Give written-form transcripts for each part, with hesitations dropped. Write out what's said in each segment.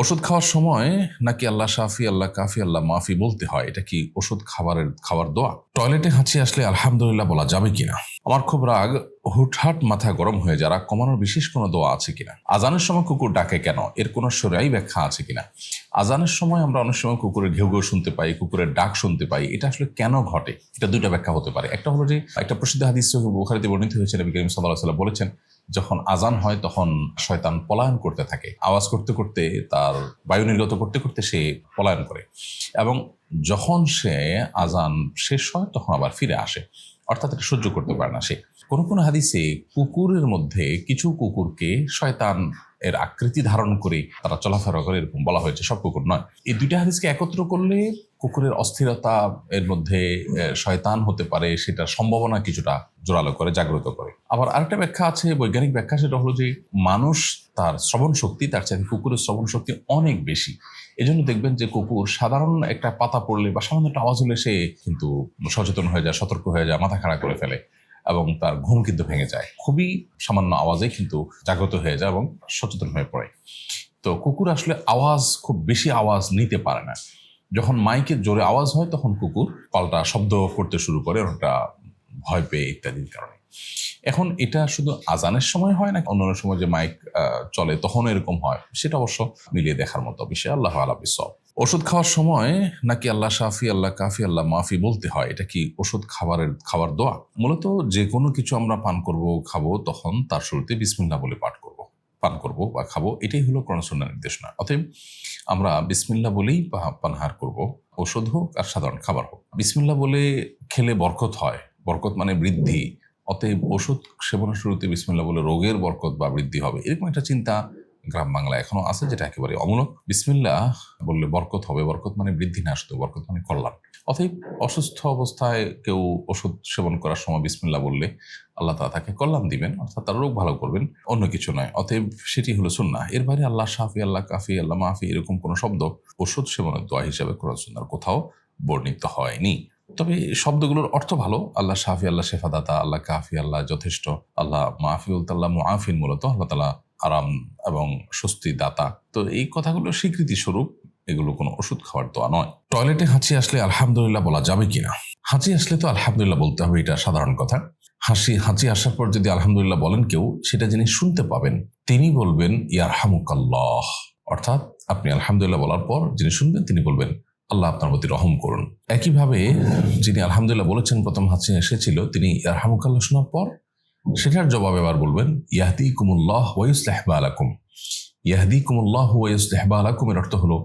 ওষুধ খাওয়ার সময় নাকি আল্লাহ শাফি আল্লাহ কাফি আল্লাহ মাফি বলতে হয়, এটা কি ওষুধ খাওয়ার দোয়া? টয়লেটে হাঁচি আসলে আলহামদুলিল্লাহ বলা যাবে কিনা? আমার খুব রাগ, হুটহাট মাথা গরম হয়ে যারা কমানোর বিশেষ কোনো দোয়া আছে কিনা? আজানের সময় কুকুর ডাকে কেন, এর কোনো শরীয়ী ব্যাখ্যা আছে কিনা? আজানের সময় আমরা অনেক সময় কুকুরের ঘেউ ঘেউ শুনতে পাই, কুকুরের ডাক শুনতে পাই, এটা আসলে কেন ঘটে? এটা দুইটা ব্যাখ্যা হতে পারে। একটা হলো যে একটা প্রসিদ্ধ হাদিস বুখারীতে বর্ণিত হয়েছে, নবী করিম সাল্লাল্লাহু আলাইহি ওয়াসাল্লাম বলেছেন, যখন আজান হয় তখন শয়তান পলায়ন করতে থাকে, আওয়াজ করতে করতে, তার বায়ু নির্গত করতে করতে সে পলায়ন করে, এবং যখন সে আজান শেষ হয় তখন আবার ফিরে আসে, অর্থাৎ এটা সহ্য করতে পারে না সে। কোনো কোনো হাদিসে কুকুরের মধ্যে কিছু কুকুরকে শয়তান এর আকৃতি ধারণ করে তারা চলাফেরা করে, এরকম বলা হয়েছে, সব কুকুর নয়। এই দুইটা হাদিসকে একত্র করলে কুকুরের অস্থিরতা, এর মধ্যে শয়তান হতে পারে, সেটা সম্ভাবনা কিছুটা জোরালো করে, জাগ্রত করে। আবার আরেকটা ব্যাখ্যা আছে, বৈজ্ঞানিক ব্যাখ্যা, সেটা হলো যে মানুষ তার শ্রবণ শক্তি তার চাইতে কুকুরের শ্রবণ শক্তি অনেক বেশি। এজন্য দেখবেন যে কুকুর সাধারণ একটা পাতা পড়লে বা সামান্য একটা আওয়াজ হলে সে কিন্তু সচেতন হয়ে যায়, সতর্ক হয়ে যায়, মাথা খাড়া করে ফেলে, এবং তার ঘুম কিন্তু ভেঙে যায়। খুবই সামান্য আওয়াজে কিন্তু জাগ্রত হয়ে যায় এবং সচেতন হয়ে পড়ে। তো কুকুর আসলে আওয়াজ, খুব বেশি আওয়াজ নিতে পারে না। যখন মাইকে জোরে আওয়াজ হয় তখন কুকুর পাল্টা শব্দ করতে শুরু করে, ওটা ভয় পেয়ে ইত্যাদির কারণে। এখন এটা শুধু আজানের সময় হয় না, অন্যান্য সময় যে মাইক চলে তখন এরকম হয়, সেটা অবশ্য মিলিয়ে দেখার মতো বিষয়। আল্লাহ আলা বিসওয়াব। ওষুধ খাওয়ার সময় নাকি আল্লাহ শাফি আল্লাহ কাফি আল্লাহ মাফি বলতে হয়, এটা কি ওষুধ খাওয়ার দোয়া? মূলত যে কোনো কিছু আমরা পান করব, খাবো, তখন তার শুরুতে বিসমিল্লাহ বলে পান করব বা খাবো, এটাই হলো কোরআন সুন্নাহর নির্দেশনা। অতএব আমরা বিসমিল্লাহ বলেই পানাহার করব, ওষুধ হোক আর সাধারণ খাবার হোক। বিসমিল্লাহ বলে খেলে বরকত হয়, বরকত মানে বৃদ্ধি। অতএব ওষুধ সেবনের শুরুতে বিসমিল্লাহ বলে রোগের বরকত বা বৃদ্ধি হবে, এরকম একটা চিন্তা গ্রাম বাংলায় এখনো আছে, যেটা একেবারে অমূলক। বিসমিল্লাহ বললে বরকত হবে, বরকত মানে বৃদ্ধি না, শুধু বরকত মানে কল্যাণ। অতএব অসুস্থ অবস্থায় কেউ ওষুধ সেবন করার সময় বিসমিল্লাহ বললে আল্লাহ তাআলা তাকে কল্যাণ দিবেন, অর্থাৎ তার রোগ ভালো করবেন, অন্য কিছু নয়। অতএব সেটি হলো সুন্নাহ। এর বাইরে আল্লাহ শাফি আল্লাহ কাফি আল্লাহ মাফি এরকম কোনো শব্দ ওষুধ সেবনের দোয়া হিসাবে কোরআন সুন্নাহর কোথাও বর্ণিত হয়নি। তবে শব্দগুলোর অর্থ ভালো। আল্লাহ শাফি আল্লাহ শেফাদাতা, আল্লাহ কাফি আল্লাহ যথেষ্ট, আল্লাহ মাফি আল্লাহ মুআফিন, মূলত আল্লাহ তাআলা আরাম এবং স্বস্তি দাতা। তো এই কথাগুলো স্বীকৃতি স্বরূপ, এগুলো কোনো ওষুধ খাওয়ার দোয়া নয়। টয়লেটে হাঁচি আসলে আলহামদুলিল্লাহ বলা যাবে কিনা? হাঁচি আসলে তো আলহামদুলিল্লাহ বলতে হবে, এটা সাধারণ কথা। হাঁচি আসার পর যদি আলহামদুলিল্লাহ বলেন কেউ, সেটা যিনি শুনতে পাবেন তিনি বলবেন ইয়ারহামুকাল্লাহ, অর্থাৎ আপনি আলহামদুলিল্লাহ বলার পর যিনি শুনবেন তিনি বলবেন আল্লাহ আপনার প্রতি রহম করুন। একইভাবে যিনি আলহামদুলিল্লাহ বলেছেন, প্রথম হাঁচি এসেছিল, তিনি ইয়ারহামুকাল্লাহ শোনার পর সেটার জবাবে আবার বলবেন ইয়াহদিকুমুল্লাহ ওয়া ইউসলিহু বালাকুম। ইয়াহদিকুমুল্লাহ ওয়া ইউসলিহু বালাকুম এর অর্থ হলো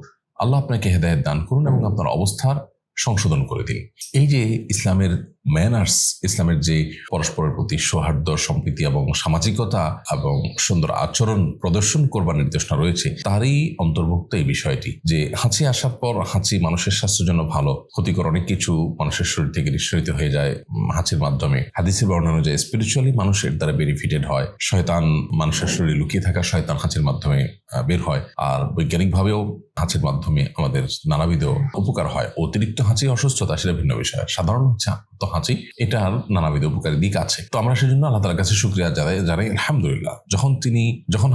আল্লাহ আপনাকে হেদায়েত দান করুন এবং আপনার অবস্থার সংশোধন করে দিন। এই যে ইসলামের ম্যানার্স, ইসলামের যে পরস্পরের প্রতি সৌহার্দ্য, সম্প্রীতি এবং সামাজিকতা এবং সুন্দর আচরণ প্রদর্শন করবার নির্দেশনা রয়েছে, তারই অন্তর্ভুক্ত এই বিষয়টি যে হাঁচি আসার পর, হাঁচি মানুষের স্বাস্থ্যের জন্য ভালো, ক্ষতিকর অনেক কিছু মানুষের শরীর থেকে নিঃসরিত হয়ে যায় হাঁচির মাধ্যমে। হাদিসে বর্ণনা অনুযায়ী স্পিরিচুয়ালি মানুষের দ্বারা বেনিফিটেড হয়, শয়তান, মানুষের শরীরে লুকিয়ে থাকা শয়তান হাঁচির মাধ্যমে বের হয়। আর বৈজ্ঞানিকভাবেও হাঁচির মাধ্যমে আমাদের নানাবিধ উপকার হয়। অতিরিক্ত হাঁচি অসুস্থতা, সেটা ভিন্ন বিষয়। সাধারণ হাঁচি, এটার নানাবিধ উপকারী দিক আছে। তো আমরা সেজন্য আল্লাহ তাআলার কাছে শুকরিয়া জানাই আলহামদুলিল্লাহ। যখন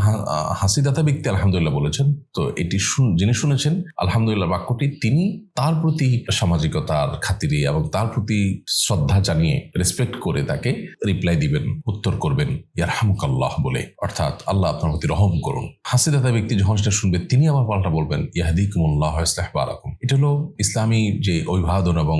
হাসিদাতা ব্যক্তি আলহামদুলিল্লাহ বলেছেন, তো এটি যিনি শুনেছেন আলহামদুলিল্লাহ বাক্যটি, তিনি তার প্রতি সামাজিকতার খাতিরে এবং তার প্রতি শ্রদ্ধা জানিয়ে, রেসপেক্ট করে তাকে রিপ্লাই দিবেন, উত্তর করবেন ইয়ারহামুকাল্লাহ বলে, অর্থাৎ আল্লাহ আপনার প্রতি রহম করুন। হাসিদাতা ব্যক্তি যখন সেটা শুনবে, তিনি আবার পাল্টা বলবেন ইয়াহদিকুমুল্লাহ ওয়া ইউসলিহু বালাকুম। এটা হলো ইসলামী যে অভিবাদন এবং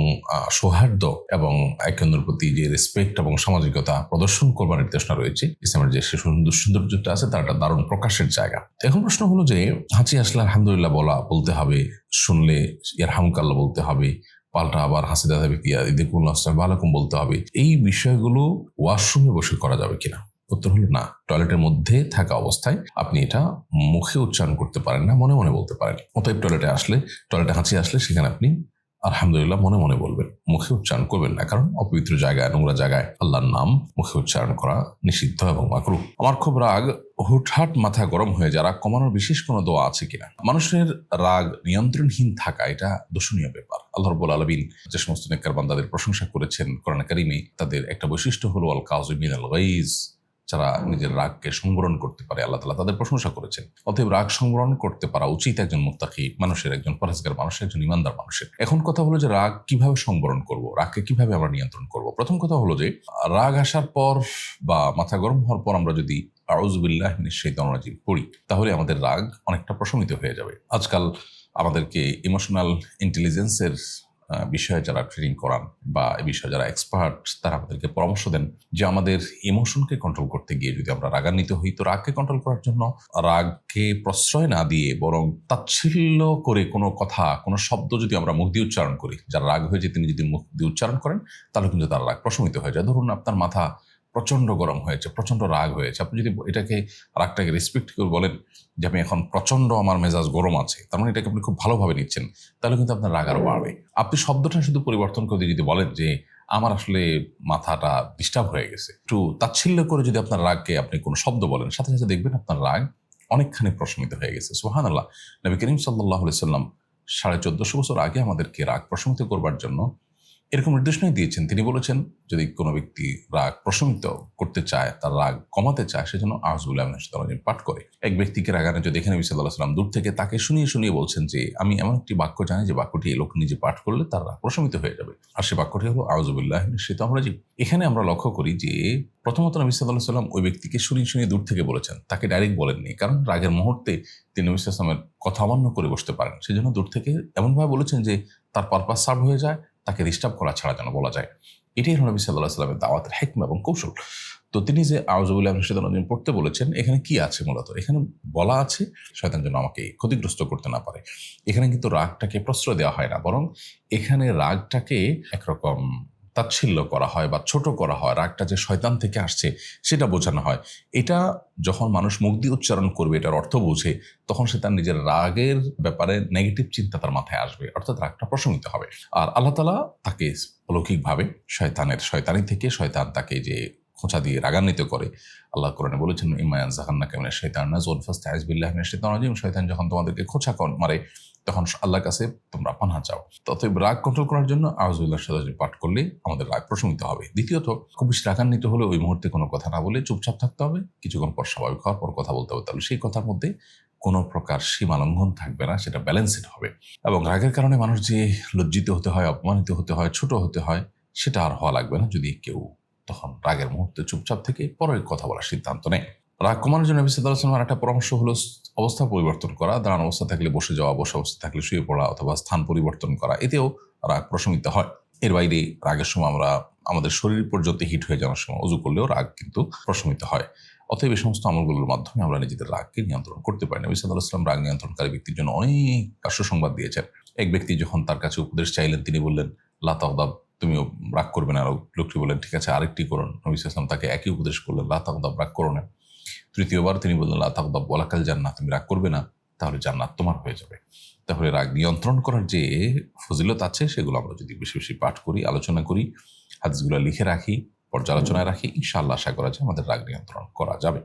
সৌহার্দ্য এবং একে অন্যের প্রতি যে রেসপেক্ট এবং সামাজিকতা প্রদর্শন করবার নির্দেশনা রয়েছে, ইসলামের যে সৌন্দর্যটা আছে তার একটা দারুণ প্রকাশের জায়গা। এখন প্রশ্ন হলো যে হাঁচি আসলে আলহামদুলিল্লাহ বলতে হবে, শুনলে ইয়ারহামুকাল্লাহ বলতে হবে, পাল্টা আবার হাসিদাতা ব্যক্তি ইয়াহদিকুমুল্লাহ ওয়া ইউসলিহু বালাকুম বলতে হবে, এই বিষয়গুলো ওয়াশরুমে বসে করা যাবে কিনা? উত্তর হলো না। টয়লেটের মধ্যে থাকা অবস্থায় আপনি এটা মুখে উচ্চারণ করতে পারেন না, মনে মনে বলতে পারেন। অতএব টয়লেটে হাঁচি আসলে সেখানে আপনি আলহামদুলিল্লাহ মনে মনে বলবেন, মুখে উচ্চারণ করবেন না, কারণ অপবিত্র জায়গায়, নোংরা জায়গায় আল্লাহর নাম মুখে উচ্চারণ করা নিষিদ্ধ এবং মাকরুহ। আমার খুব রাগ, হুটহাট মাথা গরম হয়ে যারা কমানোর বিশেষ কোনো দোয়া আছে কিনা? মানুষের রাগ নিয়ন্ত্রণহীন থাকা, এটা দোষণীয় ব্যাপার। আল্লাহ রাব্বুল আলামিন যে সমস্ত নেককার বান্দাদের প্রশংসা করেছেন কোরআন কারীমে, তাদের একটা বৈশিষ্ট্য হলো আল কাযিমিনাল গাইজ, যারা নিজের রাগকে সংবরণ করতে পারে, আল্লাহ তাআলা তাদের প্রশংসা করেছেন। অতএব রাগ সংবরণ করতে পারা উচিত একজন মুত্তাকি মানুষের, একজন পরহেজগার মানুষের, একজন ইমানদার মানুষের। এখন কথা হলো যে রাগ কিভাবে সংবরণ করব, রাগকে কিভাবে আমরা নিয়ন্ত্রণ করব। প্রথম কথা হলো যে রাগ আসার পর বা মাথা গরম হওয়ার পর আমরা যদি আউযু বিল্লাহি মিনাশ শাইতানির রাজিম পড়ি, তাহলে আমাদের রাগ অনেকটা প্রশমিত হয়ে যাবে। আজকাল আমাদেরকে ইমোশনাল ইন্টেলিজেন্সের বিষয়ে যারা ট্রেনিং করান বা এ বিষয়ে যারা এক্সপার্ট, তারা আমাদেরকে পরামর্শ দেন যে আমাদের ইমোশনকে কন্ট্রোল করতে গিয়ে যদি আমরা রাগান্বিত হই, তো রাগকে কন্ট্রোল করার জন্য রাগকে প্রশ্রয় না দিয়ে বরং তাচ্ছিল্য করে কোনো কথা, কোনো শব্দ যদি আমরা মুখ দিয়ে উচ্চারণ করি, যারা রাগ হয়েছে তিনি যদি মুখ দিয়ে উচ্চারণ করেন, তাহলে কিন্তু তার রাগ প্রশমিত হয়ে যায়। ধরুন আপনার মাথা প্রচন্ড গরম হয়েছে, প্রচন্ড রাগ হয়েছে, আপনি যদি এটাকে রাগটাকে রেসপেক্ট করে বলেন যে আমি এখন প্রচন্ড আমার মেজাজ গরম আছে, তার মানে এটাকে আপনি খুব ভালোভাবে নিচ্ছেন, তাহলে কিন্তু আপনার রাগ আরো বাড়বে। আপনি শব্দটা শুধু পরিবর্তন করে যদি বলেন যে আমার আসলে মাথাটা ডিস্টার্ব হয়ে গেছে, একটু তাচ্ছিল্য করে যদি আপনার রাগকে আপনি কোনো শব্দ বলেন, সাথে সাথে দেখবেন আপনার রাগ অনেকখানি প্রশমিত হয়ে গেছে। সুবহানাল্লাহ। নবী করিম সাল্লাল্লাহু আলাইহি সাল্লাম 1450 বছর আগে আমাদেরকে রাগ প্রশমিত করবার জন্য এরকম নির্দেশনাই দিয়েছেন। তিনি বলেছেন যদি কোনো ব্যক্তি রাগ প্রশমিত করতে চায়, তার রাগ কমাতে চায়, সেজন্য আউযু বিল্লাহি মিনাশ শাইতানির রাজিম পাঠ করে। এক ব্যক্তিকে রাগানো যদি দেখে নবী সাল্লাল্লাহু আলাইহি ওয়াসাল্লাম দূর থেকে তাকে শুনিয়ে শুনিয়ে বলছেন যে আমি এমন একটি বাক্য জানি যে বাক্যটি এই লোক নিজে পাঠ করলে তার রাগ প্রশমিত হয়ে যাবে, আর সে বাক্যটি হলো আউযু বিল্লাহি মিনাশ শাইতানির রাজিম। এখানে আমরা লক্ষ্য করি যে প্রথমত নবী সাল্লাল্লাহু আলাইহি ওয়াসাল্লাম ওই ব্যক্তিকে শুনিয়ে শুনিয়ে দূর থেকে বলেছেন, তাকে ডাইরেক্ট বলেননি, কারণ রাগের মুহূর্তে তিনি নবী সাল্লাল্লাহু আলাইহি ওয়াসাল্লামের কথা অমান্য করে বসতে পারেন। সেজন্য দূর থেকে এমনভাবে বলেছেন যে তার পারপাস সার্ভ হয়ে যায়, তাকে ডিস্টার্ব করা ছাড়া যেন বলা যায়। এটাই হলো নবী সাল্লাল্লাহু আলাইহি ওয়াসাল্লামের দাওয়াতের হিকমা এবং কৌশল। তো তিনি যে আউযু বিল্লাহি মিনাশ শাইতানির রাজিম পড়তে বলেছেন, এখানে কি আছে মূলত? এখানে বলা আছে শয়তান যেন আমাকে ক্ষতিগ্রস্ত করতে না পারে। এখানে কিন্তু রাগটাকে প্রশ্রয় দেওয়া হয় না, বরং এখানে রাগটাকে একরকম তাচ্ছিল্য করা হয় বা ছোট করা হয়। রাগটা যে শয়তান থেকে আসছে সেটা বোঝানো হয়। এটা যখন মানুষ মুখ দিয়ে উচ্চারণ করবে, এটার অর্থ বোঝে, তখন সে তার নিজের রাগের ব্যাপারে নেগেটিভ চিন্তা তার মাথায় আসবে, অর্থাৎ রাগটা প্রশমিত হবে। আর আল্লাহ তাআলা তাকে অলৌকিকভাবে শয়তানি থেকে, শয়তান তাকে যে খোঁচা দিয়ে রাগান্বিত করে, আল্লাহ কোরআনে বলেছেন ইম্মা ইয়ানজাগান্নাকা মিনাশ শাইতানির নাজগুন ফাস্তাইজ বিল্লাহি মিনাশ শাইতানির রাজিম। শয়তান যখন তোমাদেরকে খোঁচা মারে, তখন আল্লাহর কাছে তোমরা পানাহ চাও। অতএব রাগ কন্ট্রোল করার জন্য আউযু বিল্লাহি মিনাশ শাইতানির রাজিম পাঠ করলে আমাদের রাগ প্রশমিত হবে। দ্বিতীয়ত, খুব বেশি রাগান্বিত হলে ওই মুহূর্তে কোনো কথা না বলে চুপচাপ থাকতে হবে, কিছুক্ষণ পর স্বাভাবিক হওয়ার পর কথা বলতে হবে। তাহলে সেই কথার মধ্যে কোনো প্রকার সীমা লঙ্ঘন থাকবে না, সেটা ব্যালেন্সড হবে। এবং রাগের কারণে মানুষ যে লজ্জিত হতে হয়, অপমানিত হতে হয়, ছোট হতে হয়, সেটা আর হওয়া লাগবে না যদি কেউ তখন রাগের মুহূর্তে চুপচাপ থেকে পরে কথা বলার সিদ্ধান্ত নেয়। রাগ কমানোর জন্য নবী সাল্লাল্লাহু আলাইহি ওয়াসাল্লামের একটা পরামর্শ হলো অবস্থা পরিবর্তন করা। দাঁড়ানো অবস্থা থাকলে বসে যাওয়া, বসে অবস্থা থাকলে শুয়ে পড়া, অথবা স্থান পরিবর্তন করা, এতেও রাগ প্রশমিত হয়। এর বাইরে রাগের সময় আমরা আমাদের শরীর পর্যন্ত হিট হয়ে যাওয়ার সময় ওযু করলেও রাগ কিন্তু প্রশমিত হয়। অতএব এই সমস্ত আমলগুলোর মাধ্যমে আমরা নিজেদের রাগকে নিয়ন্ত্রণ করতে পারি। নবী সাল্লাল্লাহু আলাইহি ওয়াসাল্লাম রাগ নিয়ন্ত্রণকারী ব্যক্তির জন্য অনেক সুসংবাদ দিয়েছেন। এক ব্যক্তি যখন তার কাছে উপদেশ চাইলেন, তিনি বললেন লা তাগদাব, তুমিও রাগ করবে না। লোকটি বললেন ঠিক আছে, আরেকটি করুন। নবী সাল্লাল্লাহু আলাইহি ওয়াসাল্লাম তাকে একই উপদেশ করলেন, লা তাগদাব, রাগ করো না। তৃতীয়বার তিনি বললেন লা তাগদাব ওয়ালাকাল জান্নাহ, তুমি রাগ করবে না, তাহলে জান্নাত তোমার হয়ে যাবে। তাহলে রাগ নিয়ন্ত্রণ করার যে ফজিলত আছে, সেগুলো আমরা যদি বেশি বেশি পাঠ করি, আলোচনা করি, হাদিসগুলো লিখে রাখি, পর্যালোচনায় রাখি, ইনশাআল্লাহ আশা করা যায় আমাদের রাগ নিয়ন্ত্রণ করা যাবে।